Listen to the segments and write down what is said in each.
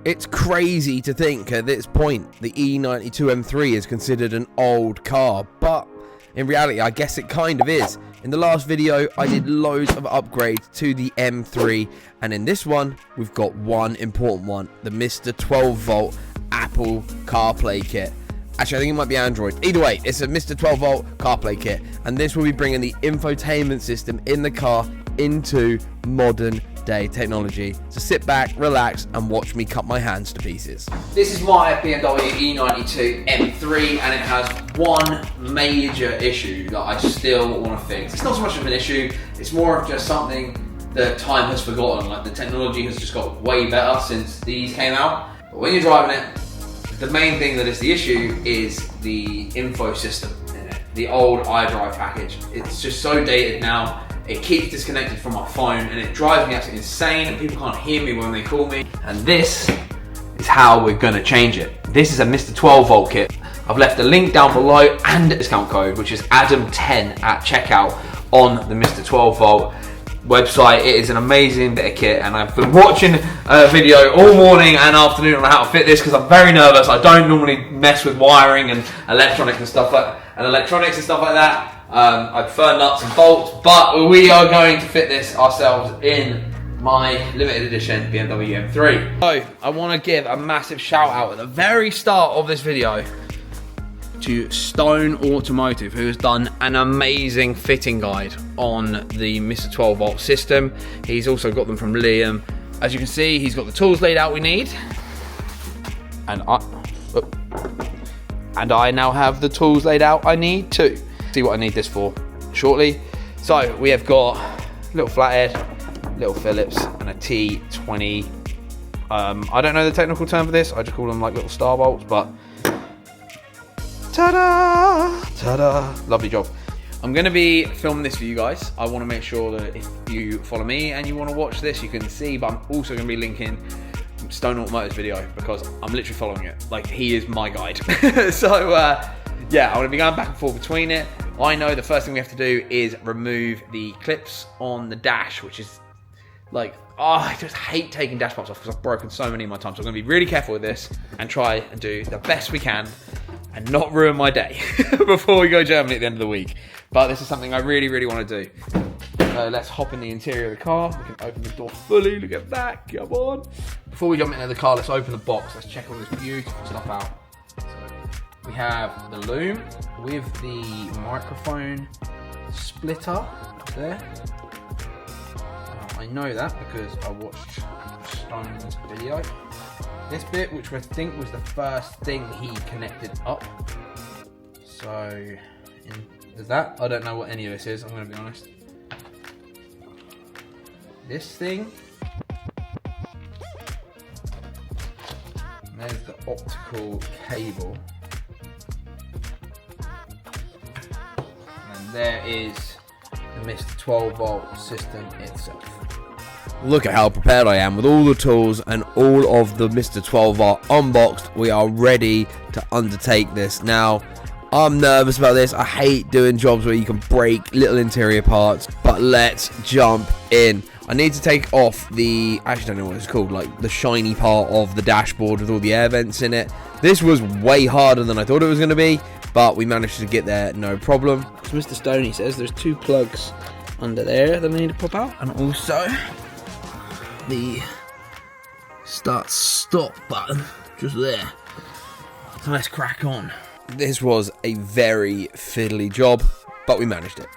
It's crazy to think at this point the E92 M3 is considered an old car, but in reality I guess it kind of is. In the last video I did loads of upgrades to the M3, and in this one we've got one important one, the Mr. 12V Apple CarPlay kit. Actually, I think it might be Android. Either way, it's a Mr. 12V CarPlay kit, and this will be bringing the infotainment system in the car into modern day technology. So sit back, relax, and watch me cut my hands to pieces. This is my BMW E92 M3, and it has one major issue that I still want to fix. It's not so much of an issue, it's more of just something that time has forgotten. Like, the technology has just got way better since these came out. But when you're driving it, the main thing that is the issue is the info system in it. The old iDrive package. It's just so dated now. It keeps disconnected from my phone and it drives me absolutely insane, and people can't hear me when they call me. And this is how we're gonna change it. This is a Mr. 12V kit. I've left a link down below and a discount code, which is Adam10 at checkout on the Mr. 12V website. It is an amazing bit of kit, and I've been watching a video all morning and afternoon on how to fit this because I'm very nervous. I don't normally mess with wiring and electronics and stuff like that. I prefer nuts and bolts, but we are going to fit this ourselves in my limited edition BMW M3. So I want to give a massive shout out at the very start of this video to Stone Automotive, who has done an amazing fitting guide on the Mr. 12V system. He's also got them from Liam. As you can see, he's got the tools laid out we need, and I now have the tools laid out I need too. See what I need this for shortly. So we have got a little flathead, little Phillips, and a T20. I don't know the technical term for this. I just call them like little star bolts, but ta-da, ta-da, lovely job. I'm going to be filming this for you guys. I want to make sure that if you follow me and you want to watch this, you can see, but I'm also going to be linking Stone Automotive's video because I'm literally following it. Like, he is my guide. So, yeah, I'm going to be going back and forth between it. I know the first thing we have to do is remove the clips on the dash, which is like, I just hate taking dash parts off because I've broken so many in my time. So I'm going to be really careful with this and try and do the best we can and not ruin my day before we go Germany at the end of the week. But this is something I really, really want to do. So let's hop in the interior of the car. We can open the door fully. Look at that. Come on. Before we jump into the car, let's open the box. Let's check all this beautiful stuff out. So we have the loom with the microphone splitter there. I know that because I watched Stone's video. This bit, which I think was the first thing he connected up. So, there's that. I don't know what any of this is, I'm going to be honest. This thing. And there's the optical cable. And there is the Mr. 12V system itself. Look at how prepared I am with all the tools and all of the Mr. 12V unboxed. We are ready to undertake this. Now, I'm nervous about this. I hate doing jobs where you can break little interior parts, but let's jump in. I need to take off the, I actually don't know what it's called, like the shiny part of the dashboard with all the air vents in it. This was way harder than I thought it was going to be, but we managed to get there no problem. So Mr. Stoney says there's two plugs under there that we need to pop out, and also the start stop button just there. So let's crack on. This was a very fiddly job, but we managed it.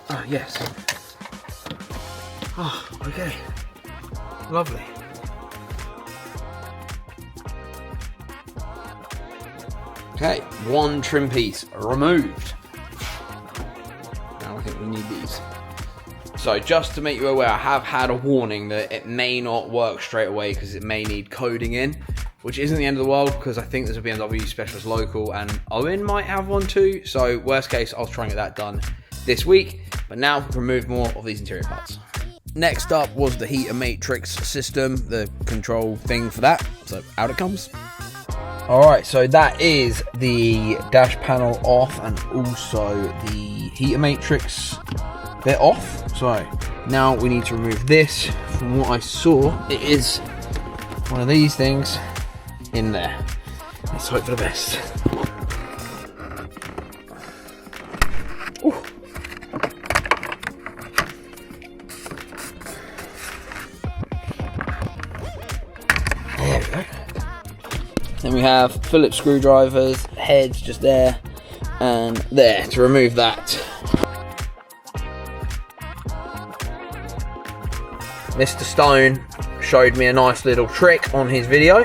Ah, yes. Oh, okay. Lovely. Okay, one trim piece removed. Now I think we need these. So just to make you aware, I have had a warning that it may not work straight away because it may need coding in, which isn't the end of the world because I think there's a BMW specialist local and Owen might have one too. So worst case, I'll try and get that done this week. But now we've removed more of these interior parts. Next up was the heater matrix system, the control thing for that. So out it comes. Alright, so that is the dash panel off and also the heater matrix bit off. So now we need to remove this. From what I saw, it is one of these things in there. Let's hope for the best. Ooh. There we go. Then we have Phillips screwdrivers, heads just there and there to remove that. Mr. Stone showed me a nice little trick on his video,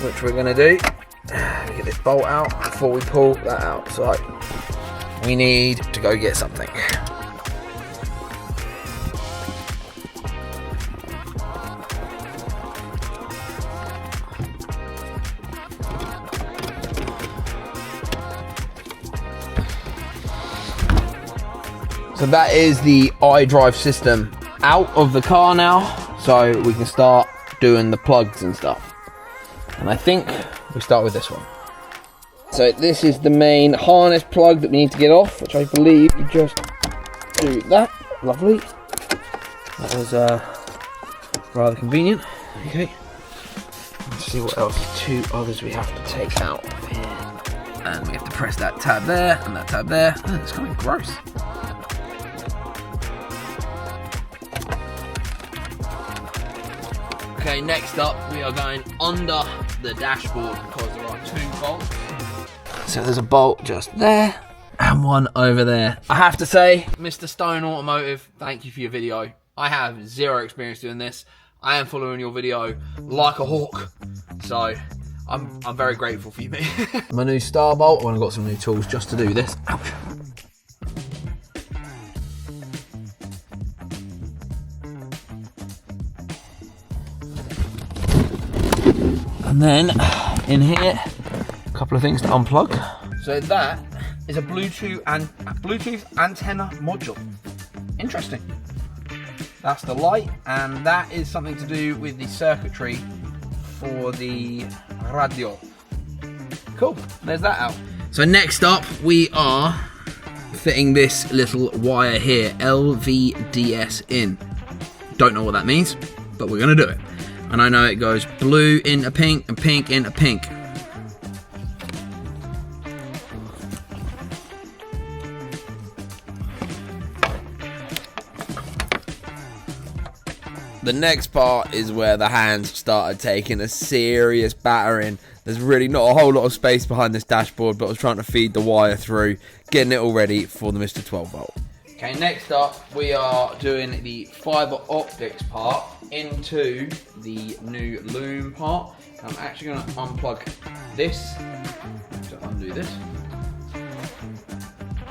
which we're going to do. Get this bolt out before we pull that out. So we need to go get something. So that is the iDrive system out of the car now, so we can start doing the plugs and stuff. And I think we start with this one. So this is the main harness plug that we need to get off, which I believe you just do that. Lovely. That was rather convenient. Okay. Let's see what else. Two others we have to take out of here. And we have to press that tab there and that tab there. Oh, it's kind of gross. Okay, next up we are going under the dashboard because there are 2 bolts. So there's a bolt just there and one over there. I have to say, Mr. Stone Automotive, thank you for your video. I have 0 experience doing this. I am following your video like a hawk. So I'm very grateful for you, mate. My new star bolt, I've got some new tools just to do this. Ouch. And then in here, a couple of things to unplug. So that is a Bluetooth antenna module. Interesting. That's the light, and that is something to do with the circuitry for the radio. Cool, there's that out. So next up, we are fitting this little wire here, LVDS in. Don't know what that means, but we're gonna do it. And I know it goes blue into pink and pink into pink. The next part is where the hands started taking a serious battering. There's really not a whole lot of space behind this dashboard, but I was trying to feed the wire through, getting it all ready for the Mr. 12 volt. Okay, next up we are doing the fiber optics part into the new loom part. I'm actually going to unplug this to undo this.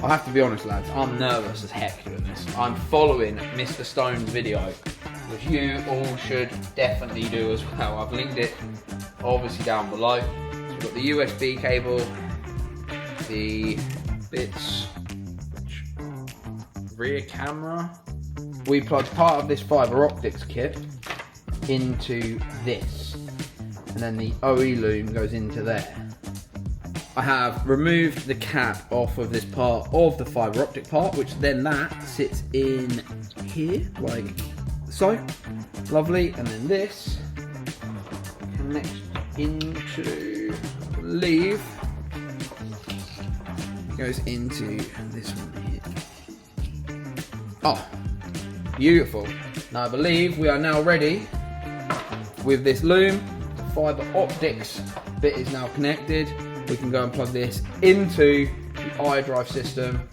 I have to be honest, lads, I'm nervous as heck doing this. I'm following Mr. Stone's video, which you all should definitely do as well. I've linked it obviously down below. So we've got the USB cable, the bits, rear camera. We plugged part of this fiber optics kit into this, and then the OE loom goes into there. I have removed the cap off of this part of the fiber optic part, which then that sits in here like so. Lovely. And then this connects into, I believe, goes into this one here. Oh, beautiful. Now I believe we are now ready with this loom. The fiber optics bit is now connected. We can go and plug this into the iDrive system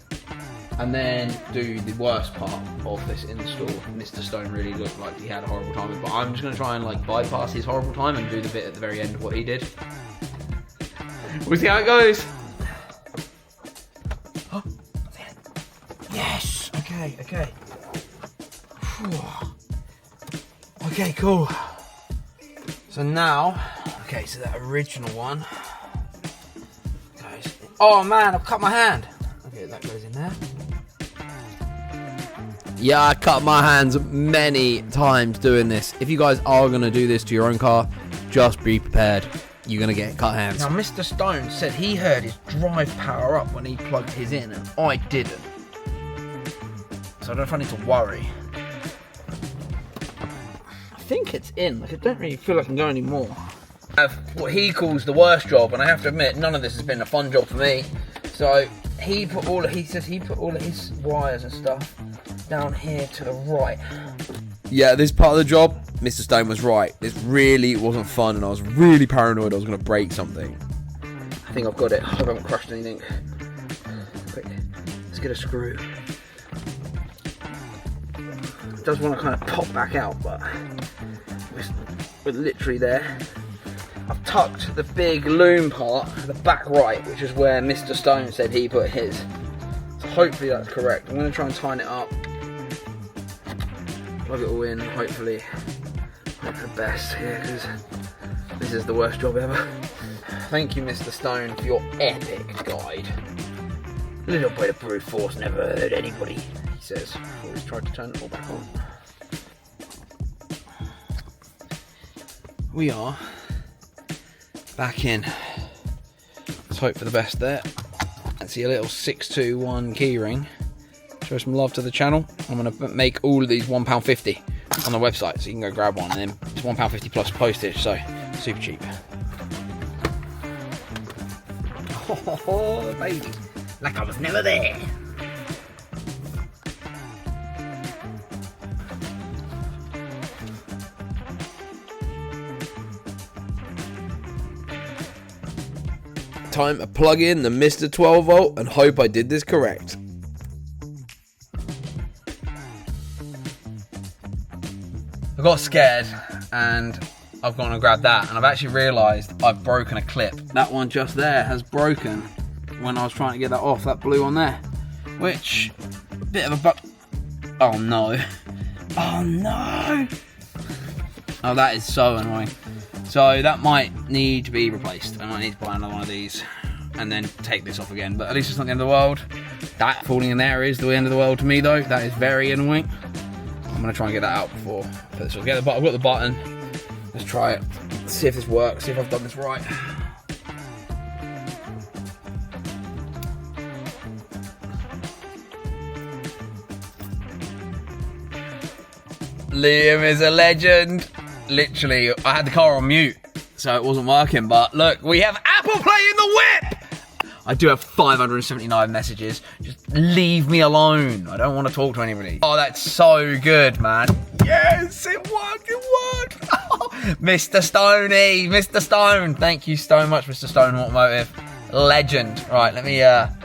and then do the worst part of this install. Mr. Stone really looked like he had a horrible time, but I'm just going to try and like bypass his horrible time and do the bit at the very end of what he did. We'll see how it goes. Oh, yes. Okay. Okay, cool. So now, okay, so that original one goes. Oh man, I've cut my hand. Okay, that goes in there. Yeah, I cut my hands many times doing this. If you guys are going to do this to your own car, just be prepared. You're going to get cut hands. Now, Mr. Stone said he heard his drive power up when he plugged his in, and I didn't. So so I don't know if I need to worry. I think it's in. Like, I don't really feel like I can go anymore. I have what he calls the worst job, and I have to admit, none of this has been a fun job for me. So he put all of his wires and stuff down here to the right. Yeah, this part of the job, Mr. Stone was right. This really wasn't fun, and I was really paranoid I was going to break something. I think I've got it. I hope I haven't crushed anything. Quick, let's get a screw. It does want to kind of pop back out, but we're literally there. I've tucked the big loom part to the back right, which is where Mr. Stone said he put his. So hopefully that's correct. I'm going to try and tighten it up. Plug it all in, hopefully. Hope for the best here, because this is the worst job ever. Thank you, Mr. Stone, for your epic guide. A little bit of brute force never hurt anybody, he says. Always tried to turn it all back on. We are back in. Let's hope for the best there. And see a little 621 keyring. Show some love to the channel. I'm going to make all of these £1.50 on the website, so you can go grab one. And then it's £1.50 plus postage, so super cheap. Oh, baby. Like I was never there. Time to plug in the Mr. 12 volt and hope I did this correct. I got scared and I've gone and grabbed that, and I've actually realised I've broken a clip. That one just there has broken when I was trying to get that off, that blue one there. Which, a bit of a buck. Oh no. Oh no. Oh, that is so annoying. So that might need to be replaced. I might need to buy another one of these and then take this off again. But at least it's not the end of the world. That falling in there is the end of the world to me though. That is very annoying. I'm going to try and get that out before I put this on. I've got the button. Let's try it. Let's see if this works. See if I've done this right. Liam is a legend. Literally, I had the car on mute, so it wasn't working. But look, we have Apple Play in the whip! I do have 579 messages. Just leave me alone. I don't want to talk to anybody. Oh, that's so good, man. Yes, it worked, it worked. Oh, Mr. Stoney, Mr. Stone. Thank you so much, Mr. Stone Automotive. Legend. Right, let me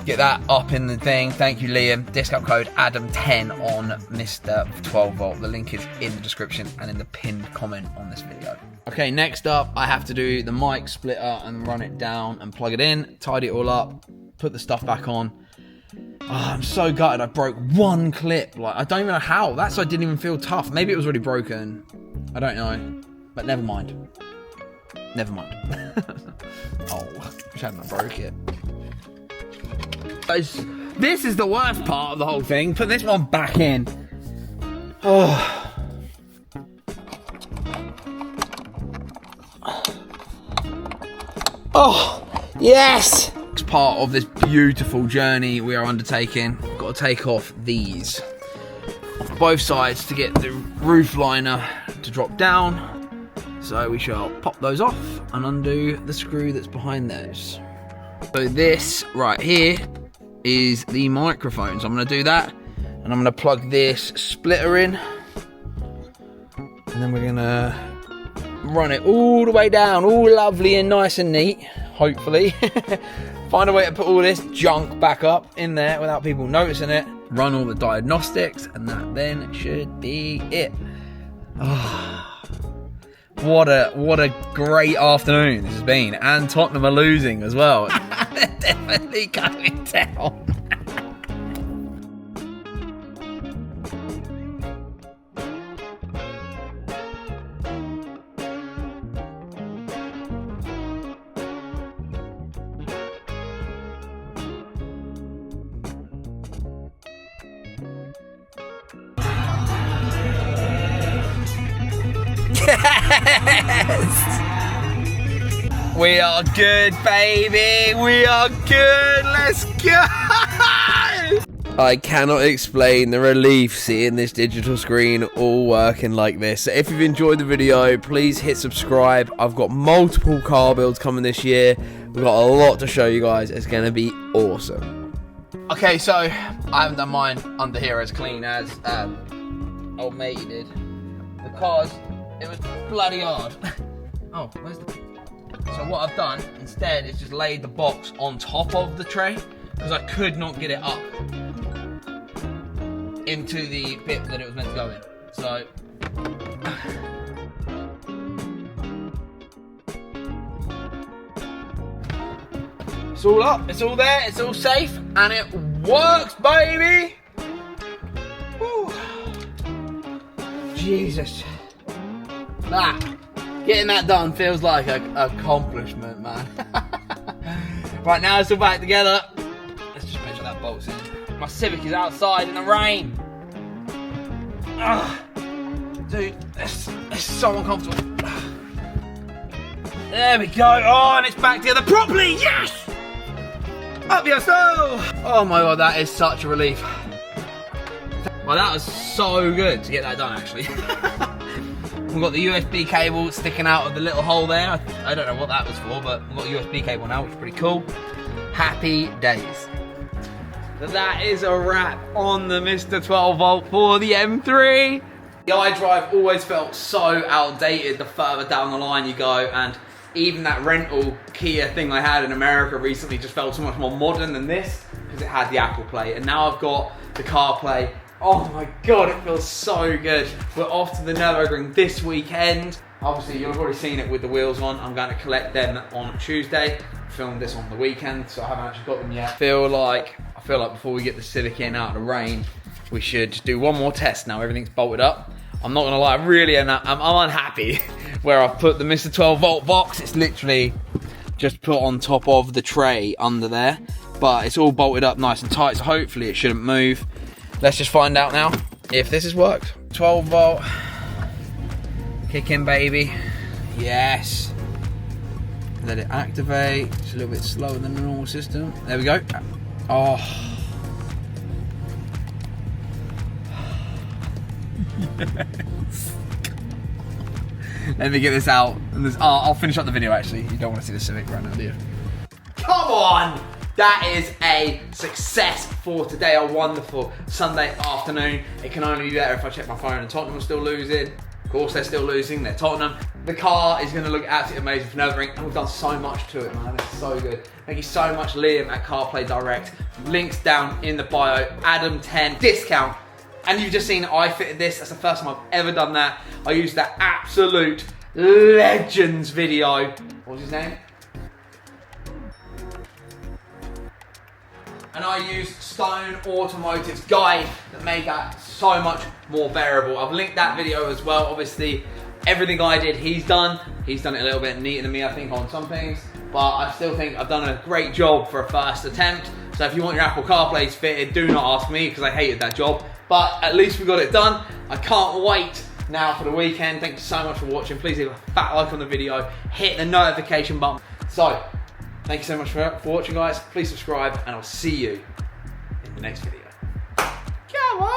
get that up in the thing. Thank you, Liam. Discount code Adam10 on Mr. 12 volt. The link is in the description and in the pinned comment on this video. Okay, next up, I have to do the mic splitter and run it down and plug it in, tidy it all up, put the stuff back on. Oh, I'm so gutted. I broke one clip. Like, I don't even know how. That side didn't even feel tough. Maybe it was already broken. I don't know. But never mind. Never mind. Oh, wish I hadn't broke it. This is the worst part of the whole thing. Put this one back in. Oh. Oh, yes! It's part of this beautiful journey we are undertaking. Got to take off these off both sides to get the roof liner to drop down. So we shall pop those off and undo the screw that's behind those. So this right here is the microphone. So I'm going to do that, and I'm going to plug this splitter in, and then we're going to run it all the way down, all lovely and nice and neat, hopefully. Find a way to put all this junk back up in there without people noticing it. Run all the diagnostics, and that then should be it. Oh. What a great afternoon this has been, and Tottenham are losing as well. They're definitely going down. Yes! We are good, baby. We are good. Let's go. I cannot explain the relief seeing this digital screen all working like this. So if you've enjoyed the video, please hit subscribe. I've got multiple car builds coming this year. We've got a lot to show you guys. It's going to be awesome. Okay, so I haven't done mine under here as clean as old matey did, because it was bloody hard. Oh, where's the... So what I've done instead is just laid the box on top of the tray, because I could not get it up into the bit that it was meant to go in. So it's all up, it's all there, it's all safe, and it works, baby! Woo. Jesus. Getting that done feels like an accomplishment, man. Right, now it's all back together. Let's just measure that bolt's in. My Civic is outside in the rain. Dude, it's so uncomfortable. There we go. Oh, and it's back together properly. Yes! Up your soul! Oh my god, that is such a relief. Well, that was so good to get that done, actually. We've got the USB cable sticking out of the little hole there. I don't know what that was for, but we've got a USB cable now, which is pretty cool. Happy days. So that is a wrap on the Mr. 12 volt for the M3. The iDrive always felt so outdated the further down the line you go, and even that rental Kia thing I had in America recently just felt so much more modern than this, because it had the Apple Play, and now I've got the CarPlay. Oh my god, it feels so good. We're off to the Nürburgring this weekend. Obviously, you've already seen it with the wheels on. I'm going to collect them on Tuesday. I filmed this on the weekend, so I haven't actually got them yet. I feel like before we get the Civic in out of the rain, we should do one more test now. Everything's bolted up. I'm not going to lie, I'm unhappy where I've put the Mr. 12 volt box. It's literally just put on top of the tray under there, but it's all bolted up nice and tight, so hopefully it shouldn't move. Let's just find out now if this has worked. 12 volt. Kick in, baby. Yes. Let it activate. It's a little bit slower than the normal system. There we go. Oh. Yes. Let me get this out. And I'll finish up the video, actually. You don't want to see the Civic right now, do you? Come on! That is a success for today, a wonderful Sunday afternoon. It can only be better if I check my phone and Tottenham are still losing. Of course they're still losing, they're Tottenham. The car is gonna look absolutely amazing for Nürburgring, and we've done so much to it, man. It's so good. Thank you so much, Liam at CarPlay Direct. Links down in the bio, Adam10 discount. And you've just seen I fitted this, that's the first time I've ever done that. I used that absolute legends video. What was his name? And I used Stone Automotive's guide that made that so much more bearable. I've linked that video as well. Obviously, everything I did, he's done. He's done it a little bit neater than me, I think, on some things. But I still think I've done a great job for a first attempt. So if you want your Apple CarPlays fitted, do not ask me, because I hated that job. But at least we got it done. I can't wait now for the weekend. Thank you so much for watching. Please leave a fat like on the video. Hit the notification button. So, thank you so much for watching, guys. Please subscribe, and I'll see you in the next video. Come on!